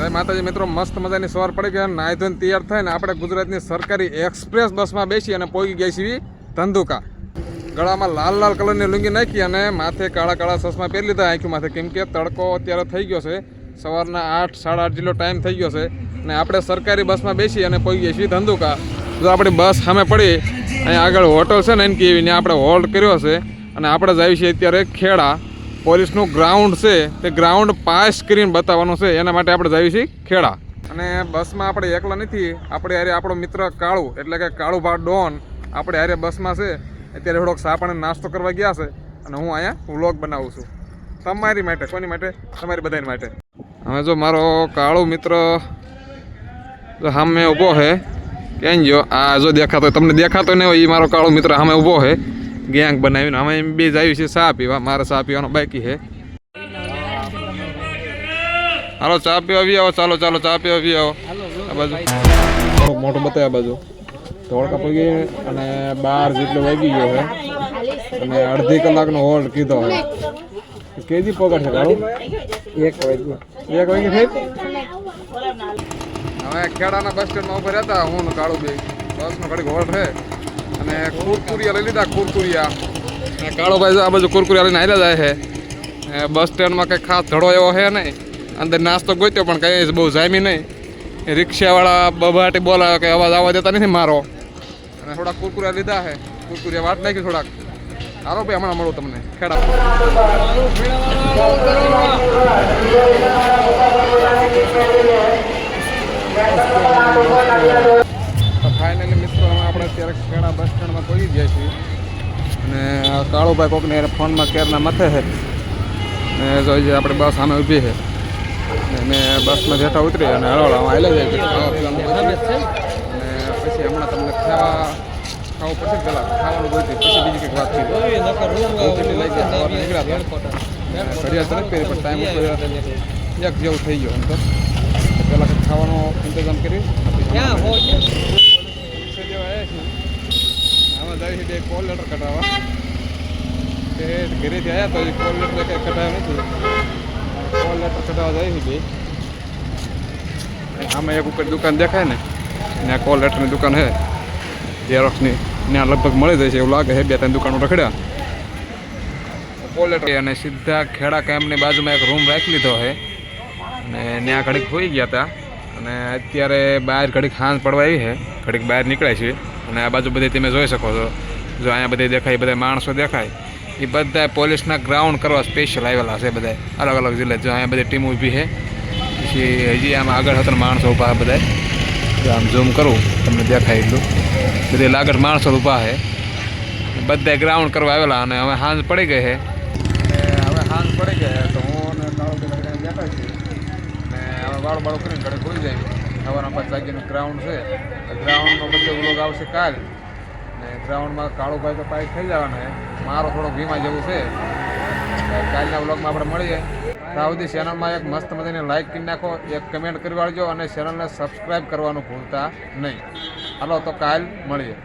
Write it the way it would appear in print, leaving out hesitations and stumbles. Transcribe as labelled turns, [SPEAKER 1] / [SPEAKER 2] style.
[SPEAKER 1] જય માતાજી મિત્રો, મસ્ત મજાની સવાર પડી ગઈ. નાહી ધોઈને તૈયાર થઈને આપણે ગુજરાતની સરકારી એક્સપ્રેસ બસમાં બેસી અને પહોંચી ગયા છીએ ધંધુકા. ગળામાં લાલ લાલ કલરની લુંગી નાખી અને માથે કાળા કાળા ચશ્મા પહેરી લીધા આંખી માથે, કેમ કે તડકો અત્યારે થઈ ગયો છે. સવારના 8 સાડા 8 જેટલો ટાઈમ થઈ ગયો છે અને આપણે સરકારી બસમાં બેસી અને પહોંચી ગયા છીએ ધંધુકા. જો આપણી બસ સામે પડી, અહીંયા આગળ હોટલ છે ને એની કેવીને આપણે હોલ્ડ કર્યો છે અને આપણે જઈએ છીએ અત્યારે ખેડા. પોલીસનું ગ્રાઉન્ડ છે તે ગ્રાઉન્ડ પાસ કરીને બતાવવાનું છે, એના માટે આપણે જઈએ છીએ ખેડા. અને બસમાં આપણે એકલા નથી, આપણે હારે આપણો મિત્ર કાળુ એટલે કે કાળુભા ડોન આપણે હારે બસમાં છે. અત્યારે થોડોક ચા પાણી નાસ્તો કરવા ગયા છે અને હું અહીંયા વ્લોગ બનાવું છું તમારી માટે. કોની માટે? તમારી બધાની માટે. હવે જો મારો કાળુ મિત્ર જો સામે ઊભો છે, ક્યાં ગયો? આ જો દેખાતો, તમને દેખાતો નહીં હોય, એ મારો કાળો મિત્ર સામે ઊભો છે ગેંગ બનાવીને. અમે બે જ છે ચા પીવા, મારે ચા પીવાનો બાકી છે. હાલો ચા પીવા આવી આવો, ચાલો ચાલો ચા પીવા આવી આવો. આ બાજુ મોટું બતાવ્યા બાજુ ધોળકા પગી અને 12 જેટલો વાગી ગયો છે અને અડધી કલાકનો હોલ્ડ કીધો છે. કેજી પકડ છે કાળું? 1 વાગે થઈ. હવે ખેડાના બસ સ્ટેન્ડમાં ઉભા રહેતા હું કાળું બે બસનો ઘડીક હોલ્ડ છે અને કુરકુરિયા લઈ લીધા. કુરકુરિયા કાળુભાઈ આ બાજુ કુરકુરિયા લઈને આવ્યા જાય છે. બસ સ્ટેન્ડમાં કંઈ ખાસ ધડો એવો છે નહીં, અંદર નાસ્તો ગોત્યો પણ કંઈ બહુ જામી નહીં. રિક્ષાવાળા બબાટી બોલાવે કે અવાજ આવવા દેતા નથી મારો, અને થોડાક કુરકુરિયા લીધા છે. કુરકુરિયા વાટ નાખી થોડાક. સારો ભાઈ, હમણાં મળું તમને ખેડા. ફાઇનલી મિત્રો આપણે અત્યારે ખેડા બસ સ્ટેન્ડમાં પહોંચી ગયા છીએ અને કાળુભાઈ કોકને ફોનમાં કેરના મથે છે ને જોઈએ આપણે બસ સામે ઊભી છે ને મેં બસમાં જેઠા ઉતરી અને હળવળામાં હાલે જાય ખાવા પીવાનું અને પછી હમણાં તમને ખાવું પડશે. પહેલાં ખાવાનું ગોતી પછી બીજી કંઈક વાત થઈ લઈ ગયા નીકળ્યા ઘડિયાળ તરફ કરી પણ ટાઈમ ઉપર એક જેવું થઈ ગયો. એમ તો પહેલાં કંઈક ખાવાનો ઇંતજામ કરી આમાં જાય છે કોલ લેટર કઢાવવા. તે ઘરેથી આવ્યા તો કોલ લેટર કંઈ કઢાવ્યા નથી, કોલ લેટર કઢાવવા જાય છે બે. આમાં એક ઉપર દુકાન દેખાય ને ત્યાં કોલ લેટરની દુકાન છે ઝેરોક્સની, ત્યાં લગભગ મળી જાય છે એવું લાગે છે. 2-3 દુકાનો રખડ્યા કોલ લેટર અને સીધા ખેડા કેમ્પની બાજુમાં એક રૂમ રાખી લીધો છે અને ત્યાં ઘડીક હોઈ ગયા હતા અને અત્યારે બહાર ઘડીક સાંજ પડવા આવી છે, ઘડીક બહાર નીકળાય છે. અને આ બાજુ બધી તમે જોઈ શકો છો, જો અહીંયા બધી દેખાય, બધા માણસો દેખાય, એ બધા પોલીસના ગ્રાઉન્ડ કરવા સ્પેશિયલ આવેલા છે બધા અલગ અલગ જિલ્લા. જો અહીંયા બધી ટીમ ઊભી છે, પછી હજી આમાં આગળ હતા માણસો ઊભા બધા. જો આમ ઝૂમ કરું તમને દેખાય એટલું, બધી લાગત માણસો ઊભા છે, બધા ગ્રાઉન્ડ કરવા આવેલા. અને હવે સાંજ પડી ગઈ છે અને હવે સાંજ પડી ગઈ તો હું અને કાળો બેઠા છીએ અને હવે વાળો બાળો કરીને ઘરે ખોલી જાય. સવારના 5 વાગ્યાનું ગ્રાઉન્ડ છે, ગ્રાઉન્ડનો બધો વ્લોગ આવશે કાલ. ને ગ્રાઉન્ડમાં કાળુભાઈ તો પાઇક થઈ જવાના છે, મારો થોડોક વીમા જેવું છે. કાલના વ્લોગમાં આપણે મળીએ. ત્યાં સુધી ચેનલમાં એક મસ્ત મજાની લાઇક કરી નાખો, એક કમેન્ટ કરી વાળજો અને ચેનલને સબસ્ક્રાઈબ કરવાનું ભૂલતા નહીં. હાલો તો કાલ મળીએ.